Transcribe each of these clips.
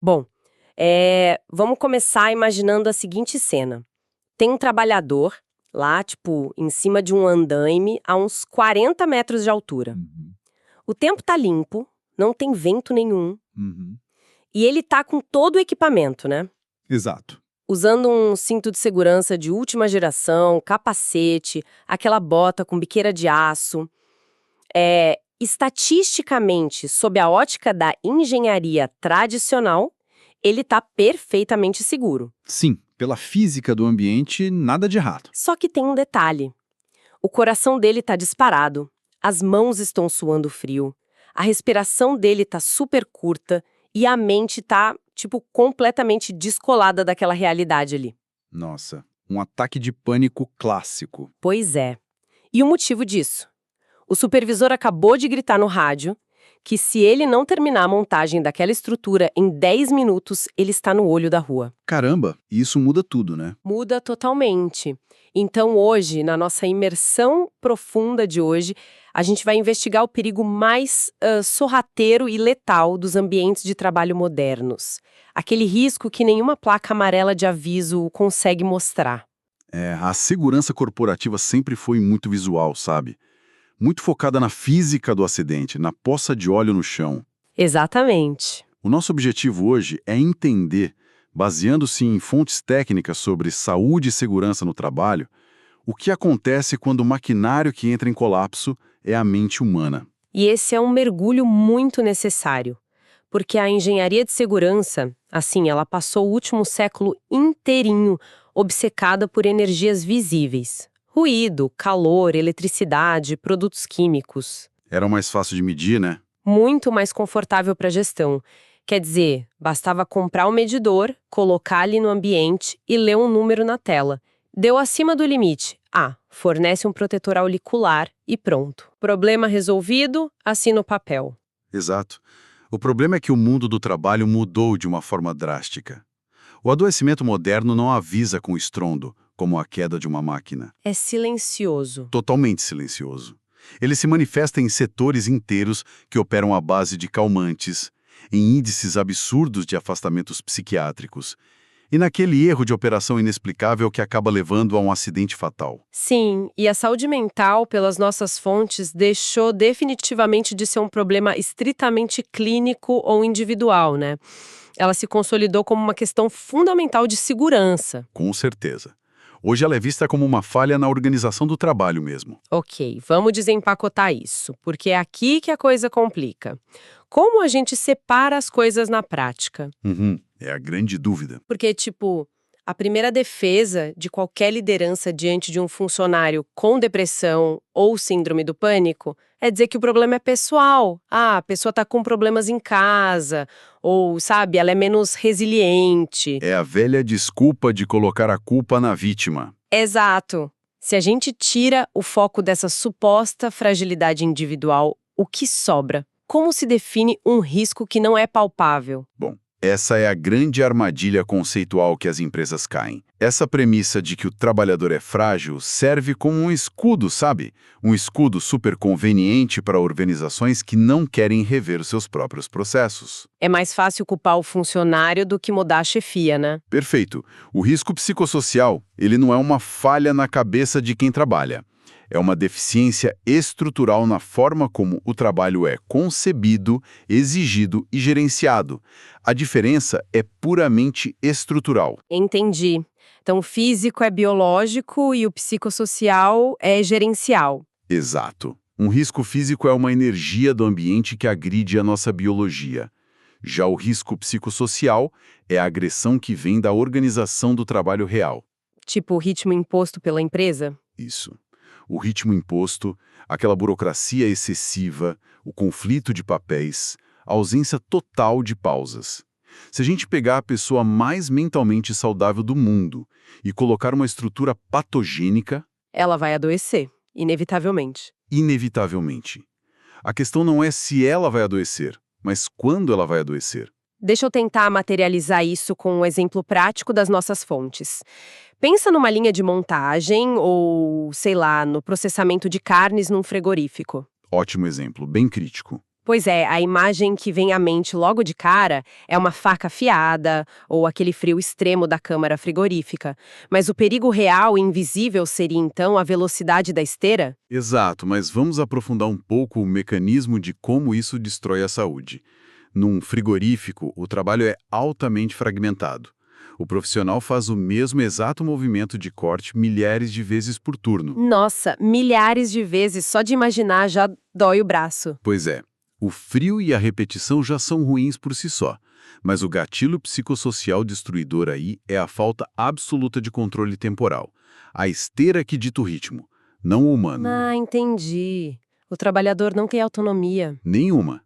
Bom, vamos começar imaginando a seguinte cena. Tem um trabalhador lá, tipo, em cima de um andaime a uns 40 metros de altura. Uhum, O tempo tá limpo, não tem vento nenhum, uhum. e ele tá com todo o equipamento, né? Exato. Usando um cinto de segurança de última geração, capacete, aquela bota com biqueira de aço. Estatisticamente, sob a ótica da engenharia tradicional, ele tá perfeitamente seguro. Sim, pela física do ambiente, nada de errado. Só que tem um detalhe. O coração dele tá disparado, as mãos estão suando frio, a respiração dele tá super curta e a mente tá, tipo, completamente descolada daquela realidade ali. Nossa, um ataque de pânico clássico. Pois é. E o motivo disso? O supervisor acabou de gritar no rádio que se ele não terminar a montagem daquela estrutura em 10 minutos, ele está no olho da rua. Caramba, e isso muda tudo, né? Muda totalmente. Então, hoje, na nossa imersão profunda de hoje, a gente vai investigar o perigo mais sorrateiro e letal dos ambientes de trabalho modernos. Aquele risco que nenhuma placa amarela de aviso consegue mostrar. A segurança corporativa sempre foi muito visual, sabe? Muito focada na física do acidente, na poça de óleo no chão. Exatamente. O nosso objetivo hoje é entender, baseando-se em fontes técnicas sobre saúde e segurança no trabalho, o que acontece quando o maquinário que entra em colapso é a mente humana. E esse é um mergulho muito necessário, porque a engenharia de segurança, assim, ela passou o último século inteirinho obcecada por energias visíveis. Ruído, calor, eletricidade, produtos químicos. Era o mais fácil de medir, né? Muito mais confortável para a gestão. Quer dizer, bastava comprar o medidor, colocar ali no ambiente e ler um número na tela. Deu acima do limite. Fornece um protetor auricular e pronto. Problema resolvido, assina o papel. Exato. O problema é que o mundo do trabalho mudou de uma forma drástica. O adoecimento moderno não avisa com estrondo, como a queda de uma máquina. É silencioso. Totalmente silencioso. Ele se manifesta em setores inteiros que operam à base de calmantes, em índices absurdos de afastamentos psiquiátricos, e naquele erro de operação inexplicável que acaba levando a um acidente fatal. Sim, e a saúde mental, pelas nossas fontes, deixou definitivamente de ser um problema estritamente clínico ou individual, né? Ela se consolidou como uma questão fundamental de segurança. Com certeza. Hoje ela é vista como uma falha na organização do trabalho mesmo. Ok, vamos desempacotar isso, porque é aqui que a coisa complica. Como a gente separa as coisas na prática? Uhum, é a grande dúvida. Porque, tipo, a primeira defesa de qualquer liderança diante de um funcionário com depressão ou síndrome do pânico é dizer que o problema é pessoal. A pessoa tá com problemas em casa, ou, sabe, ela é menos resiliente. É a velha desculpa de colocar a culpa na vítima. Exato. Se a gente tira o foco dessa suposta fragilidade individual, o que sobra? Como se define um risco que não é palpável? Bom, essa é a grande armadilha conceitual que as empresas caem. Essa premissa de que o trabalhador é frágil serve como um escudo, sabe? Um escudo super conveniente para organizações que não querem rever seus próprios processos. É mais fácil culpar o funcionário do que mudar a chefia, né? Perfeito. O risco psicossocial, ele não é uma falha na cabeça de quem trabalha. É uma deficiência estrutural na forma como o trabalho é concebido, exigido e gerenciado. A diferença é puramente estrutural. Entendi. Então, o físico é biológico e o psicossocial é gerencial. Exato. Um risco físico é uma energia do ambiente que agride a nossa biologia. Já o risco psicossocial é a agressão que vem da organização do trabalho real. Tipo o ritmo imposto pela empresa? Isso. O ritmo imposto, aquela burocracia excessiva, o conflito de papéis, a ausência total de pausas. Se a gente pegar a pessoa mais mentalmente saudável do mundo e colocar uma estrutura patogênica, Ela vai adoecer, inevitavelmente. inevitavelmente. A questão não é se ela vai adoecer, mas quando ela vai adoecer. Deixa eu tentar materializar isso com um exemplo prático das nossas fontes. Pensa numa linha de montagem ou, sei lá, no processamento de carnes num frigorífico. Ótimo exemplo, bem crítico. Pois é, a imagem que vem à mente logo de cara é uma faca afiada ou aquele frio extremo da câmara frigorífica. Mas o perigo real e invisível seria então a velocidade da esteira? Exato, mas vamos aprofundar um pouco o mecanismo de como isso destrói a saúde. Num frigorífico, o trabalho é altamente fragmentado. O profissional faz o mesmo exato movimento de corte milhares de vezes por turno. Nossa, milhares de vezes, só de imaginar já dói o braço. Pois é, o frio e a repetição já são ruins por si só, mas o gatilho psicossocial destruidor aí é a falta absoluta de controle temporal. A esteira que dita o ritmo, não o humano. Ah, entendi. O trabalhador não tem autonomia. Nenhuma.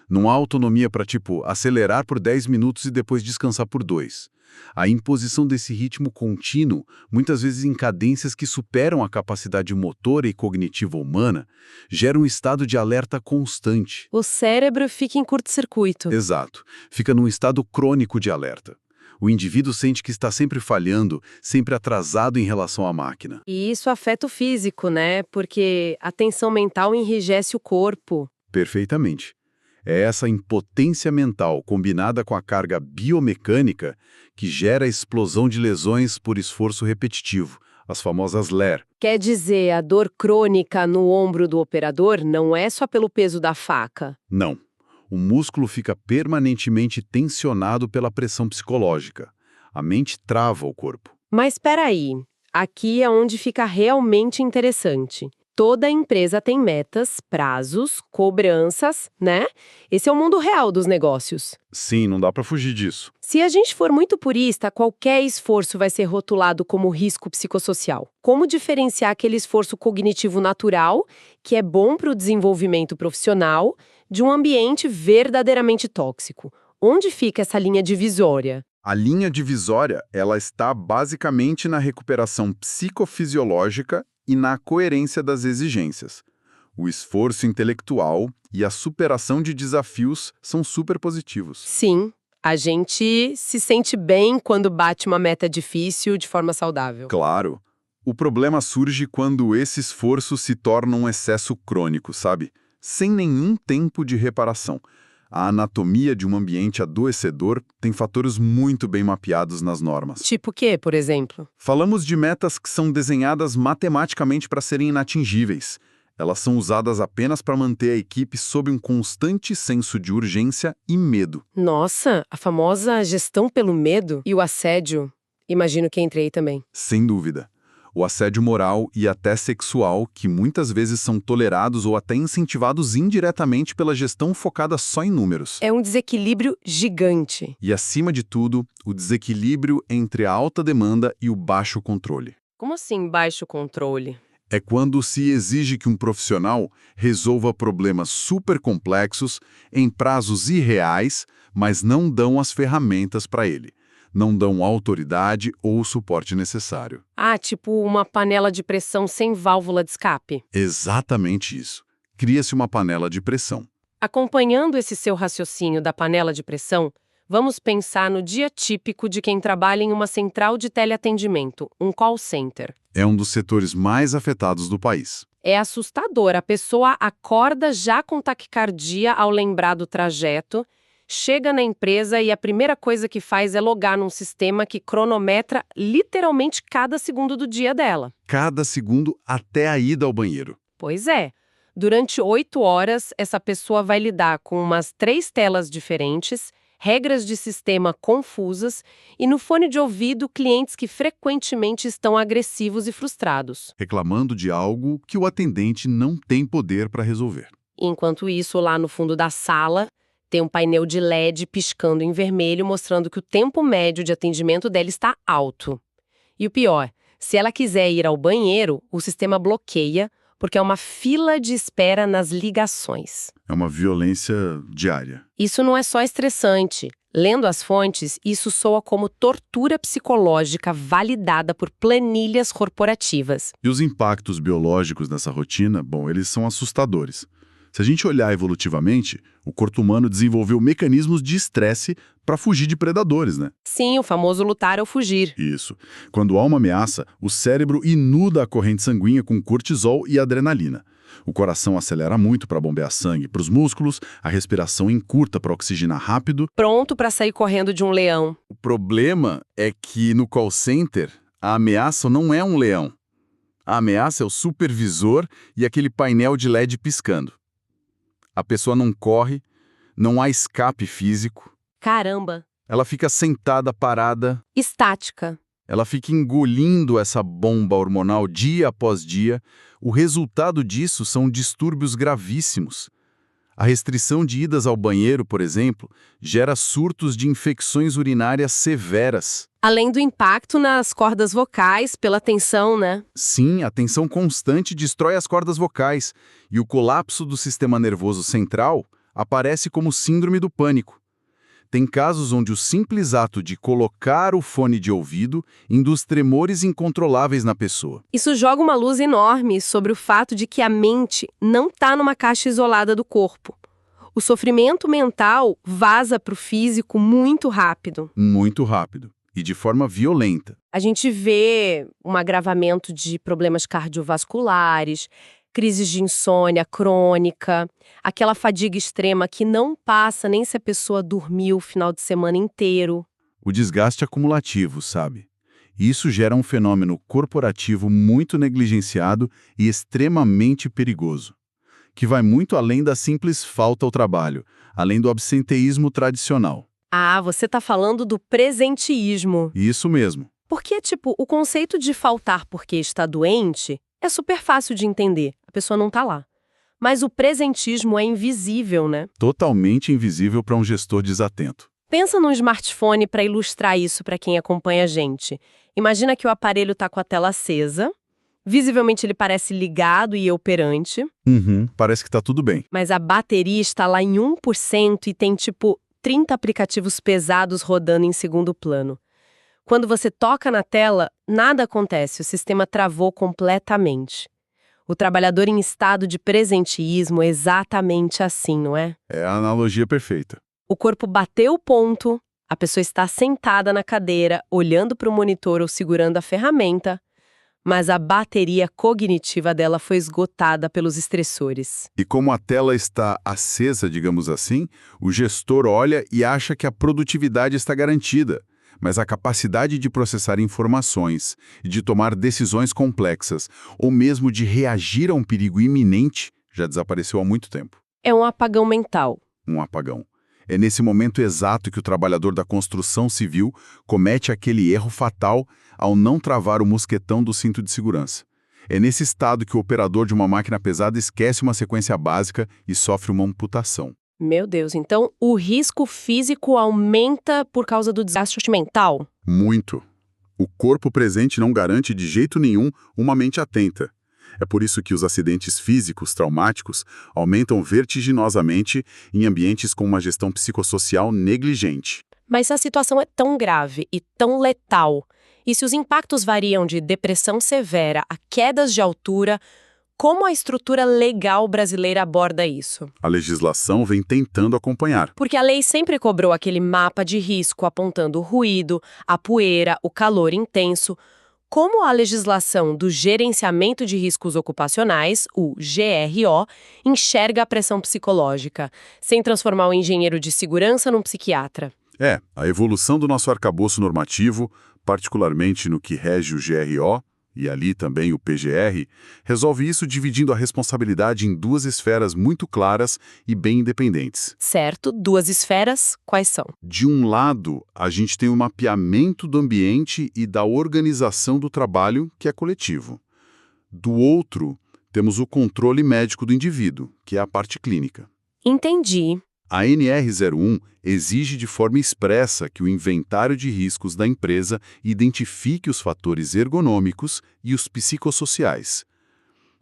Não há autonomia para, acelerar por 10 minutos e depois descansar por 2. A imposição desse ritmo contínuo, muitas vezes em cadências que superam a capacidade motora e cognitiva humana, gera um estado de alerta constante. O cérebro fica em curto-circuito. Exato. Fica num estado crônico de alerta. O indivíduo sente que está sempre falhando, sempre atrasado em relação à máquina. E isso afeta o físico, né? Porque a tensão mental enrijece o corpo. Perfeitamente. É essa impotência mental combinada com a carga biomecânica que gera a explosão de lesões por esforço repetitivo, as famosas LER. Quer dizer, a dor crônica no ombro do operador não é só pelo peso da faca. Não. O músculo fica permanentemente tensionado pela pressão psicológica. A mente trava o corpo. Mas espera aí, aqui é onde fica realmente interessante. Toda empresa tem metas, prazos, cobranças, né? Esse é o mundo real dos negócios. Sim, não dá para fugir disso. Se a gente for muito purista, qualquer esforço vai ser rotulado como risco psicossocial. Como diferenciar aquele esforço cognitivo natural, que é bom para o desenvolvimento profissional, de um ambiente verdadeiramente tóxico? Onde fica essa linha divisória? A linha divisória, ela está basicamente na recuperação psicofisiológica e na coerência das exigências. O esforço intelectual e a superação de desafios são super positivos. Sim, a gente se sente bem quando bate uma meta difícil de forma saudável. Claro. O problema surge quando esse esforço se torna um excesso crônico, sabe? Sem nenhum tempo de reparação. A anatomia de um ambiente adoecedor tem fatores muito bem mapeados nas normas. Tipo o quê, por exemplo? Falamos de metas que são desenhadas matematicamente para serem inatingíveis. Elas são usadas apenas para manter a equipe sob um constante senso de urgência e medo. Nossa, a famosa gestão pelo medo e o assédio. Imagino que entrei também. Sem dúvida. O assédio moral e até sexual, que muitas vezes são tolerados ou até incentivados indiretamente pela gestão focada só em números. É um desequilíbrio gigante. E, acima de tudo, o desequilíbrio entre a alta demanda e o baixo controle. Como assim baixo controle? É quando se exige que um profissional resolva problemas super complexos em prazos irreais, mas não dão as ferramentas para ele. Não dão autoridade ou o suporte necessário. Ah, tipo uma panela de pressão sem válvula de escape. Exatamente isso. Cria-se uma panela de pressão. Acompanhando esse seu raciocínio da panela de pressão, vamos pensar no dia típico de quem trabalha em uma central de teleatendimento, um call center. É um dos setores mais afetados do país. É assustador. A pessoa acorda já com taquicardia ao lembrar do trajeto, chega na empresa e a primeira coisa que faz é logar num sistema que cronometra literalmente cada segundo do dia dela. Cada segundo até a ida ao banheiro. Pois é. Durante 8 horas, essa pessoa vai lidar com umas 3 telas diferentes, regras de sistema confusas e, no fone de ouvido, clientes que frequentemente estão agressivos e frustrados. Reclamando de algo que o atendente não tem poder para resolver. Enquanto isso, lá no fundo da sala, tem um painel de LED piscando em vermelho, mostrando que o tempo médio de atendimento dela está alto. E o pior, se ela quiser ir ao banheiro, o sistema bloqueia, porque é uma fila de espera nas ligações. É uma violência diária. Isso não é só estressante. Lendo as fontes, isso soa como tortura psicológica validada por planilhas corporativas. E os impactos biológicos dessa rotina, bom, eles são assustadores. Se a gente olhar evolutivamente, o corpo humano desenvolveu mecanismos de estresse para fugir de predadores, né? Sim, o famoso lutar ou fugir. Isso. Quando há uma ameaça, o cérebro inuda a corrente sanguínea com cortisol e adrenalina. O coração acelera muito para bombear sangue para os músculos, a respiração encurta para oxigenar rápido. Pronto para sair correndo de um leão. O problema é que no call center, a ameaça não é um leão. A ameaça é o supervisor e aquele painel de LED piscando. A pessoa não corre, não há escape físico. Caramba! Ela fica sentada, parada. Estática. Ela fica engolindo essa bomba hormonal dia após dia. O resultado disso são distúrbios gravíssimos. A restrição de idas ao banheiro, por exemplo, gera surtos de infecções urinárias severas. Além do impacto nas cordas vocais pela tensão, né? Sim, a tensão constante destrói as cordas vocais e o colapso do sistema nervoso central aparece como síndrome do pânico. Tem casos onde o simples ato de colocar o fone de ouvido induz tremores incontroláveis na pessoa. Isso joga uma luz enorme sobre o fato de que a mente não está numa caixa isolada do corpo. O sofrimento mental vaza para o físico muito rápido. Muito rápido e de forma violenta. A gente vê um agravamento de problemas cardiovasculares, crises de insônia crônica, aquela fadiga extrema que não passa nem se a pessoa dormiu o final de semana inteiro. O desgaste acumulativo, sabe? E isso gera um fenômeno corporativo muito negligenciado e extremamente perigoso, que vai muito além da simples falta ao trabalho, além do absenteísmo tradicional. Ah, você tá falando do presenteísmo. Isso mesmo. Porque, o conceito de faltar porque está doente é super fácil de entender. A pessoa não tá lá. Mas o presentismo é invisível, né? Totalmente invisível para um gestor desatento. Pensa num smartphone para ilustrar isso para quem acompanha a gente. Imagina que o aparelho tá com a tela acesa, visivelmente ele parece ligado e operante. Parece que tá tudo bem. Mas a bateria está lá em 1% e tem 30 aplicativos pesados rodando em segundo plano. Quando você toca na tela, nada acontece, o sistema travou completamente. O trabalhador em estado de presenteísmo é exatamente assim, não é? É a analogia perfeita. O corpo bateu o ponto, a pessoa está sentada na cadeira, olhando para o monitor ou segurando a ferramenta, mas a bateria cognitiva dela foi esgotada pelos estressores. E como a tela está acesa, digamos assim, o gestor olha e acha que a produtividade está garantida. Mas a capacidade de processar informações e de tomar decisões complexas, ou mesmo de reagir a um perigo iminente, já desapareceu há muito tempo. É um apagão mental. Um apagão. É nesse momento exato que o trabalhador da construção civil comete aquele erro fatal ao não travar o mosquetão do cinto de segurança. É nesse estado que o operador de uma máquina pesada esquece uma sequência básica e sofre uma amputação. Meu Deus, então o risco físico aumenta por causa do desgaste mental? Muito. O corpo presente não garante de jeito nenhum uma mente atenta. É por isso que os acidentes físicos traumáticos aumentam vertiginosamente em ambientes com uma gestão psicossocial negligente. Mas se a situação é tão grave e tão letal, e se os impactos variam de depressão severa a quedas de altura, como a estrutura legal brasileira aborda isso? A legislação vem tentando acompanhar. Porque a lei sempre cobrou aquele mapa de risco apontando o ruído, a poeira, o calor intenso. Como a legislação do Gerenciamento de Riscos Ocupacionais, o GRO, enxerga a pressão psicológica, sem transformar o engenheiro de segurança num psiquiatra? A evolução do nosso arcabouço normativo, particularmente no que rege o GRO, e ali também o PGR, resolve isso dividindo a responsabilidade em duas esferas muito claras e bem independentes. Certo, duas esferas, quais são? De um lado, a gente tem o mapeamento do ambiente e da organização do trabalho, que é coletivo. Do outro, temos o controle médico do indivíduo, que é a parte clínica. Entendi. A NR01 exige de forma expressa que o inventário de riscos da empresa identifique os fatores ergonômicos e os psicossociais.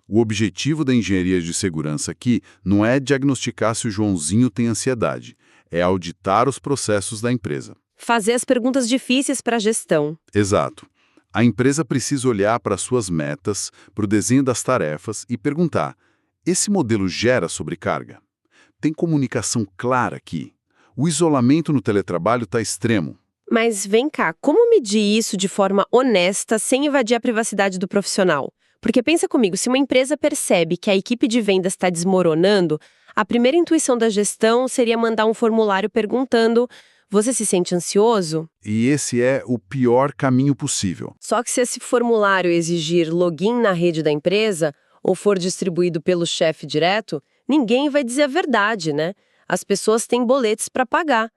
O objetivo da engenharia de segurança aqui não é diagnosticar se o Joãozinho tem ansiedade, é auditar os processos da empresa. Fazer as perguntas difíceis para a gestão. Exato. A empresa precisa olhar para suas metas, para o desenho das tarefas e perguntar: esse modelo gera sobrecarga? Tem comunicação clara aqui? O isolamento no teletrabalho está extremo. Mas vem cá, como medir isso de forma honesta sem invadir a privacidade do profissional? Porque pensa comigo, se uma empresa percebe que a equipe de vendas está desmoronando, a primeira intuição da gestão seria mandar um formulário perguntando: você se sente ansioso? E esse é o pior caminho possível. Só que se esse formulário exigir login na rede da empresa ou for distribuído pelo chefe direto, ninguém vai dizer a verdade, né? As pessoas têm boletos para pagar.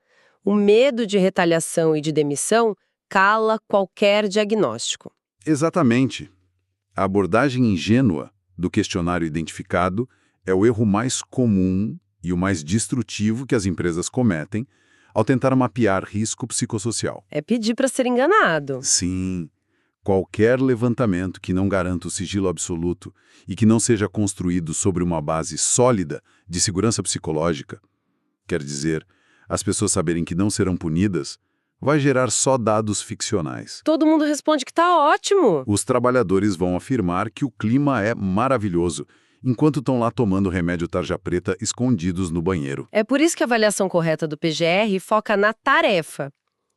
O medo de retaliação e de demissão cala qualquer diagnóstico. Exatamente. A abordagem ingênua do questionário identificado é o erro mais comum e o mais destrutivo que as empresas cometem ao tentar mapear risco psicossocial. É pedir para ser enganado. Sim, qualquer levantamento que não garanta o sigilo absoluto e que não seja construído sobre uma base sólida de segurança psicológica, quer dizer, as pessoas saberem que não serão punidas, vai gerar só dados ficcionais. Todo mundo responde que tá ótimo. Os trabalhadores vão afirmar que o clima é maravilhoso, enquanto estão lá tomando remédio tarja preta escondidos no banheiro. É por isso que a avaliação correta do PGR foca na tarefa,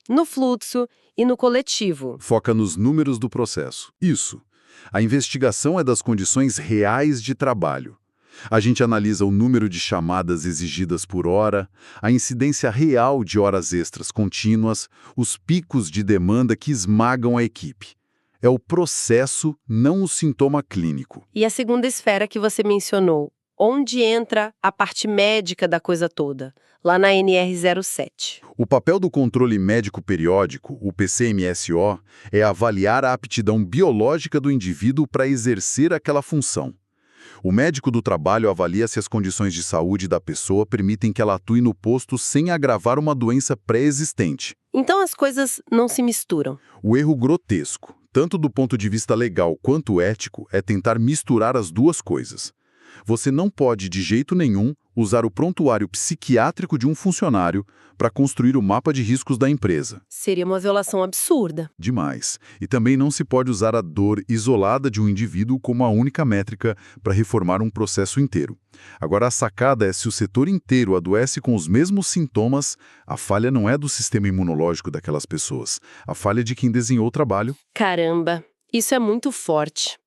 no fluxo e no coletivo. Foca nos números do processo. Isso. A investigação é das condições reais de trabalho. A gente analisa o número de chamadas exigidas por hora, a incidência real de horas extras contínuas, os picos de demanda que esmagam a equipe. É o processo, não o sintoma clínico. E a segunda esfera que você mencionou, onde entra a parte médica da coisa toda, lá na NR07. O papel do controle médico periódico, o PCMSO, é avaliar a aptidão biológica do indivíduo para exercer aquela função. O médico do trabalho avalia se as condições de saúde da pessoa permitem que ela atue no posto sem agravar uma doença pré-existente. Então as coisas não se misturam. O erro grotesco, tanto do ponto de vista legal quanto ético, é tentar misturar as duas coisas. Você não pode, de jeito nenhum, usar o prontuário psiquiátrico de um funcionário para construir o mapa de riscos da empresa. Seria uma violação absurda. Demais. E também não se pode usar a dor isolada de um indivíduo como a única métrica para reformar um processo inteiro. Agora, a sacada é se o setor inteiro adoece com os mesmos sintomas, a falha não é do sistema imunológico daquelas pessoas. A falha é de quem desenhou o trabalho. Caramba, isso é muito forte.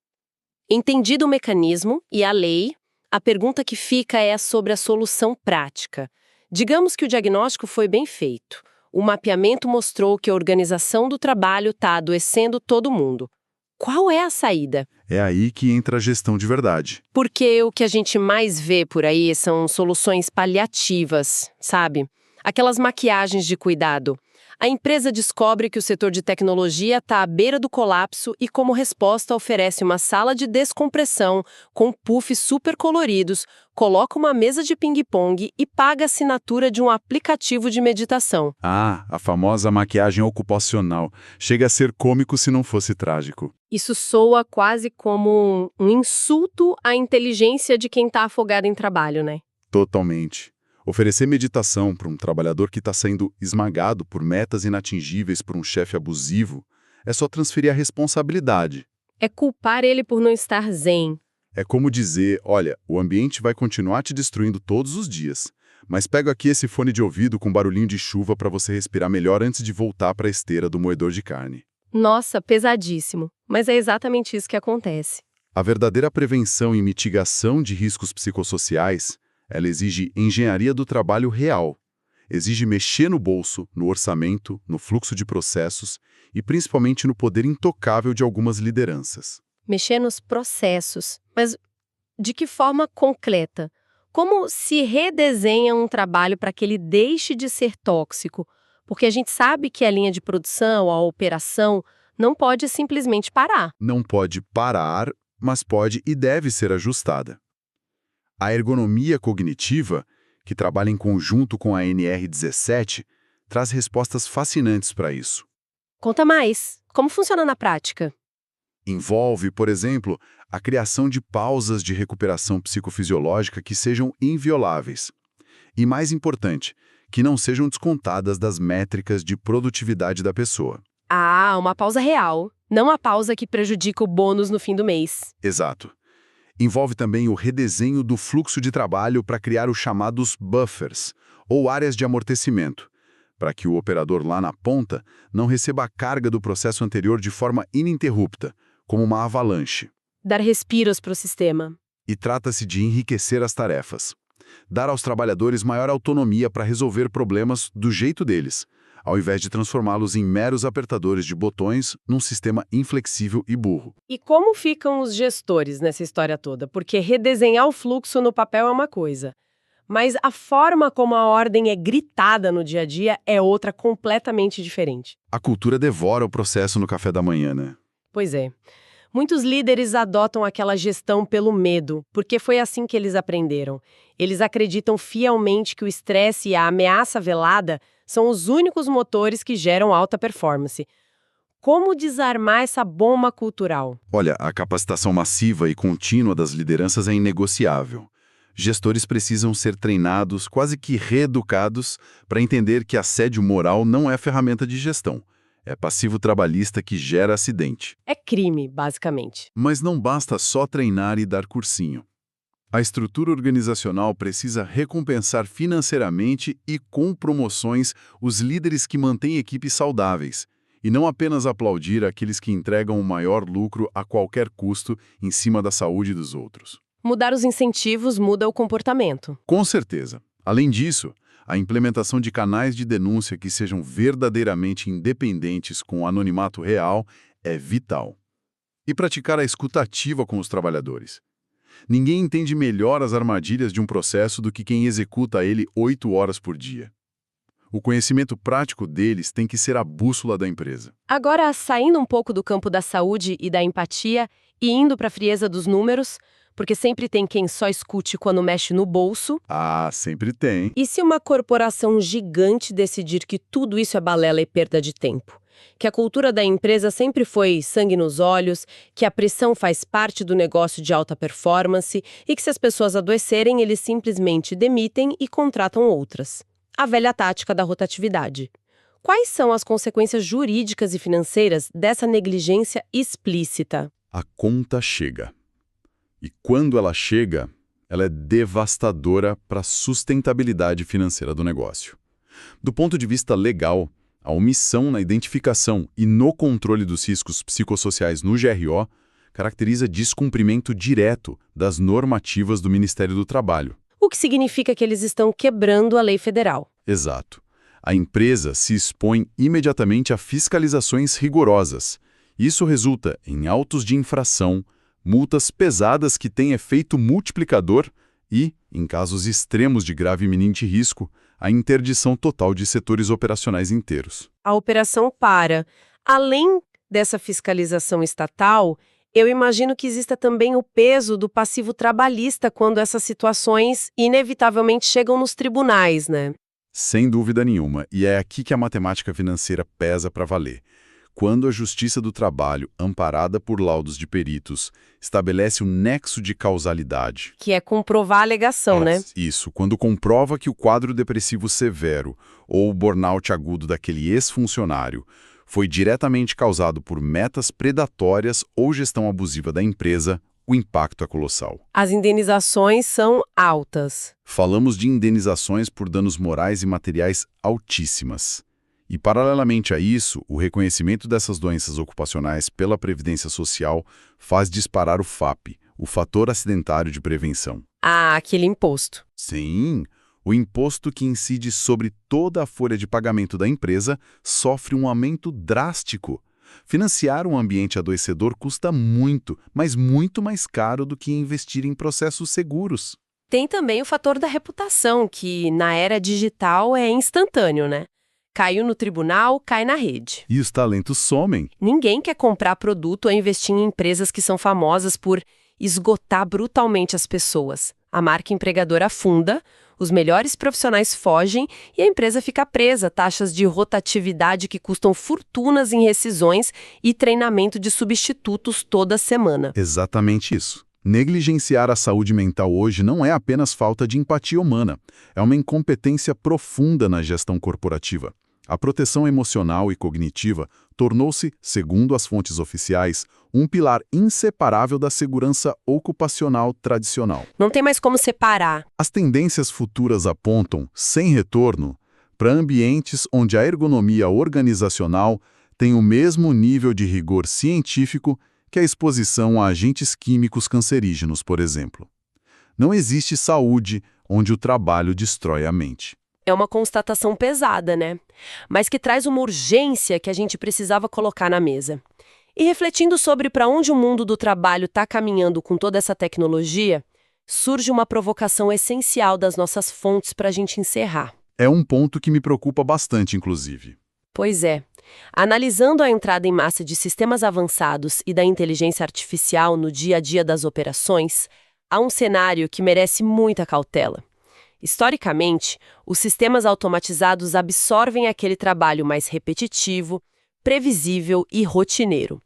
Entendido o mecanismo e a lei, a pergunta que fica é sobre a solução prática. Digamos que o diagnóstico foi bem feito. O mapeamento mostrou que a organização do trabalho está adoecendo todo mundo. Qual é a saída? É aí que entra a gestão de verdade. Porque o que a gente mais vê por aí são soluções paliativas, sabe? Aquelas maquiagens de cuidado. A empresa descobre que o setor de tecnologia está à beira do colapso e, como resposta, oferece uma sala de descompressão com puffs super coloridos, coloca uma mesa de ping-pong e paga a assinatura de um aplicativo de meditação. Ah, a famosa maquiagem ocupacional. Chega a ser cômico se não fosse trágico. Isso soa quase como um insulto à inteligência de quem está afogado em trabalho, né? Totalmente. Oferecer meditação para um trabalhador que está sendo esmagado por metas inatingíveis por um chefe abusivo é só transferir a responsabilidade. É culpar ele por não estar zen. É como dizer, olha, o ambiente vai continuar te destruindo todos os dias, mas pega aqui esse fone de ouvido com barulhinho de chuva para você respirar melhor antes de voltar para a esteira do moedor de carne. Nossa, pesadíssimo. Mas é exatamente isso que acontece. A verdadeira prevenção e mitigação de riscos psicossociais, ela exige engenharia do trabalho real. Exige mexer no bolso, no orçamento, no fluxo de processos e principalmente no poder intocável de algumas lideranças. Mexer nos processos. Mas de que forma concreta? Como se redesenha um trabalho para que ele deixe de ser tóxico? Porque a gente sabe que a linha de produção, a operação, não pode simplesmente parar. Não pode parar, mas pode e deve ser ajustada. A ergonomia cognitiva, que trabalha em conjunto com a NR17, traz respostas fascinantes para isso. Conta mais. Como funciona na prática? Envolve, por exemplo, a criação de pausas de recuperação psicofisiológica que sejam invioláveis. E, mais importante, que não sejam descontadas das métricas de produtividade da pessoa. Ah, uma pausa real, não a pausa que prejudica o bônus no fim do mês. Exato. Envolve também o redesenho do fluxo de trabalho para criar os chamados buffers, ou áreas de amortecimento, para que o operador lá na ponta não receba a carga do processo anterior de forma ininterrupta, como uma avalanche. Dar respiros para o sistema. E trata-se de enriquecer as tarefas. Dar aos trabalhadores maior autonomia para resolver problemas do jeito deles, ao invés de transformá-los em meros apertadores de botões num sistema inflexível e burro. E como ficam os gestores nessa história toda? Porque redesenhar o fluxo no papel é uma coisa, mas a forma como a ordem é gritada no dia a dia é outra completamente diferente. A cultura devora o processo no café da manhã, né? Pois é. Muitos líderes adotam aquela gestão pelo medo, porque foi assim que eles aprenderam. Eles acreditam fielmente que o estresse e a ameaça velada são os únicos motores que geram alta performance. Como desarmar essa bomba cultural? Olha, a capacitação massiva e contínua das lideranças é inegociável. Gestores precisam ser treinados, quase que reeducados, para entender que assédio moral não é ferramenta de gestão. É passivo trabalhista que gera acidente. É crime, basicamente. Mas não basta só treinar e dar cursinho. A estrutura organizacional precisa recompensar financeiramente e com promoções os líderes que mantêm equipes saudáveis, e não apenas aplaudir aqueles que entregam o maior lucro a qualquer custo em cima da saúde dos outros. Mudar os incentivos muda o comportamento. Com certeza. Além disso, a implementação de canais de denúncia que sejam verdadeiramente independentes com o anonimato real é vital. E praticar a escuta ativa com os trabalhadores. Ninguém entende melhor as armadilhas de um processo do que quem executa ele 8 horas por dia. O conhecimento prático deles tem que ser a bússola da empresa. Agora, saindo um pouco do campo da saúde e da empatia e indo para a frieza dos números, porque sempre tem quem só escute quando mexe no bolso. Ah, sempre tem. E se uma corporação gigante decidir que tudo isso é balela e perda de tempo? Que a cultura da empresa sempre foi sangue nos olhos, que a pressão faz parte do negócio de alta performance e que se as pessoas adoecerem, eles simplesmente demitem e contratam outras. A velha tática da rotatividade. Quais são as consequências jurídicas e financeiras dessa negligência explícita? A conta chega. E quando ela chega, ela é devastadora para a sustentabilidade financeira do negócio. Do ponto de vista legal, a omissão na identificação e no controle dos riscos psicossociais no GRO caracteriza descumprimento direto das normativas do Ministério do Trabalho. O que significa que eles estão quebrando a lei federal. Exato. A empresa se expõe imediatamente a fiscalizações rigorosas. Isso resulta em autos de infração, multas pesadas que têm efeito multiplicador e, em casos extremos de grave iminente risco, a interdição total de setores operacionais inteiros. A operação para. Além dessa fiscalização estatal, eu imagino que exista também o peso do passivo trabalhista quando essas situações inevitavelmente chegam nos tribunais, né? Sem dúvida nenhuma, e é aqui que a matemática financeira pesa para valer. Quando a Justiça do Trabalho, amparada por laudos de peritos, estabelece um nexo de causalidade. Que é comprovar a alegação, né? Isso, quando comprova que o quadro depressivo severo ou o burnout agudo daquele ex-funcionário foi diretamente causado por metas predatórias ou gestão abusiva da empresa, o impacto é colossal. As indenizações são altas. Falamos de indenizações por danos morais e materiais altíssimas. E, paralelamente a isso, o reconhecimento dessas doenças ocupacionais pela Previdência Social faz disparar o FAP, o Fator Acidentário de Prevenção. Ah, aquele imposto. Sim, o imposto que incide sobre toda a folha de pagamento da empresa sofre um aumento drástico. Financiar um ambiente adoecedor custa muito, mas muito mais caro do que investir em processos seguros. Tem também o fator da reputação, que na era digital é instantâneo, né? Caiu no tribunal, cai na rede. E os talentos somem. Ninguém quer comprar produto ou investir em empresas que são famosas por esgotar brutalmente as pessoas. A marca empregadora afunda, os melhores profissionais fogem e a empresa fica presa a taxas de rotatividade que custam fortunas em rescisões e treinamento de substitutos toda semana. Exatamente isso. Negligenciar a saúde mental hoje não é apenas falta de empatia humana, é uma incompetência profunda na gestão corporativa. A proteção emocional e cognitiva tornou-se, segundo as fontes oficiais, um pilar inseparável da segurança ocupacional tradicional. Não tem mais como separar. As tendências futuras apontam, sem retorno, para ambientes onde a ergonomia organizacional tem o mesmo nível de rigor científico que a exposição a agentes químicos cancerígenos, por exemplo. Não existe saúde onde o trabalho destrói a mente. É uma constatação pesada, né? Mas que traz uma urgência que a gente precisava colocar na mesa. E refletindo sobre para onde o mundo do trabalho está caminhando com toda essa tecnologia, surge uma provocação essencial das nossas fontes para a gente encerrar. É um ponto que me preocupa bastante, inclusive. Pois é. Analisando a entrada em massa de sistemas avançados e da inteligência artificial no dia a dia das operações, há um cenário que merece muita cautela. Historicamente, os sistemas automatizados absorvem aquele trabalho mais repetitivo, previsível e rotineiro.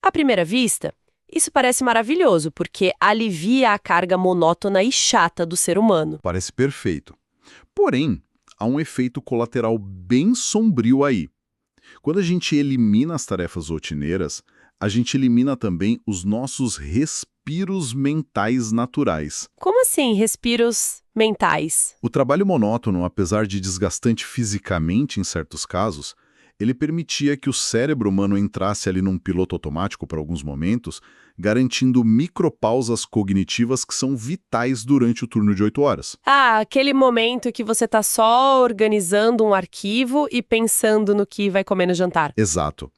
À primeira vista, isso parece maravilhoso, porque alivia a carga monótona e chata do ser humano. Parece perfeito. Porém, há um efeito colateral bem sombrio aí. Quando a gente elimina as tarefas rotineiras, a gente elimina também os nossos respiros mentais naturais. Como assim, respiros mentais? O trabalho monótono, apesar de desgastante fisicamente em certos casos, ele permitia que o cérebro humano entrasse ali num piloto automático por alguns momentos, garantindo micropausas cognitivas que são vitais durante o turno de 8 horas. Ah, aquele momento que você está só organizando um arquivo e pensando no que vai comer no jantar. Exato.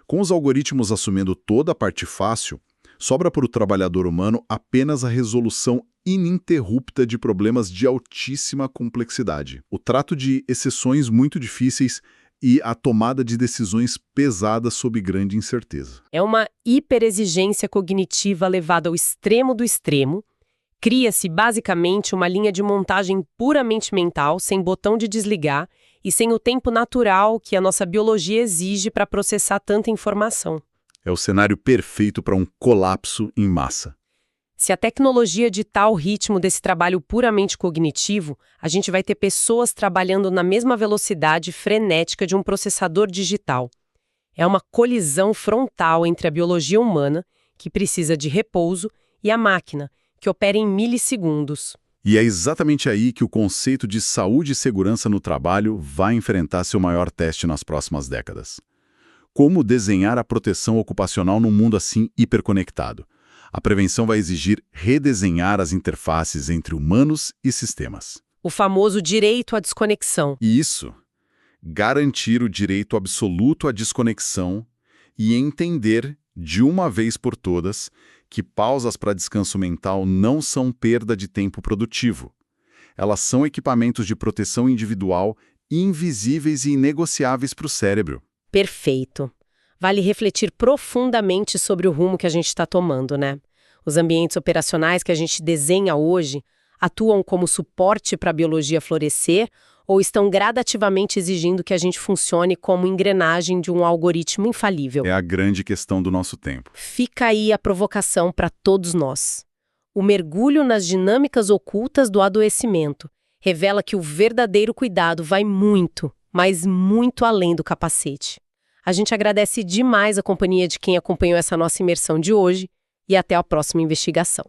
Com os algoritmos assumindo toda a parte fácil, sobra para o trabalhador humano apenas a resolução ininterrupta de problemas de altíssima complexidade, o trato de exceções muito difíceis e a tomada de decisões pesadas sob grande incerteza. É uma hiperexigência cognitiva levada ao extremo do extremo. Cria-se basicamente uma linha de montagem puramente mental, sem botão de desligar e sem o tempo natural que a nossa biologia exige para processar tanta informação. É o cenário perfeito para um colapso em massa. Se a tecnologia ditar o ritmo desse trabalho puramente cognitivo, a gente vai ter pessoas trabalhando na mesma velocidade frenética de um processador digital. É uma colisão frontal entre a biologia humana, que precisa de repouso, e a máquina, que opera em milissegundos. E é exatamente aí que o conceito de saúde e segurança no trabalho vai enfrentar seu maior teste nas próximas décadas. Como desenhar a proteção ocupacional num mundo assim hiperconectado? A prevenção vai exigir redesenhar as interfaces entre humanos e sistemas. O famoso direito à desconexão. E isso, garantir o direito absoluto à desconexão e entender, de uma vez por todas, que pausas para descanso mental não são perda de tempo produtivo. Elas são equipamentos de proteção individual invisíveis e inegociáveis para o cérebro. Perfeito. Vale refletir profundamente sobre o rumo que a gente está tomando, né? Os ambientes operacionais que a gente desenha hoje atuam como suporte para a biologia florescer ou estão gradativamente exigindo que a gente funcione como engrenagem de um algoritmo infalível? É a grande questão do nosso tempo. Fica aí a provocação para todos nós. O mergulho nas dinâmicas ocultas do adoecimento revela que o verdadeiro cuidado vai muito, mas muito além do capacete. A gente agradece demais a companhia de quem acompanhou essa nossa imersão de hoje e até a próxima investigação.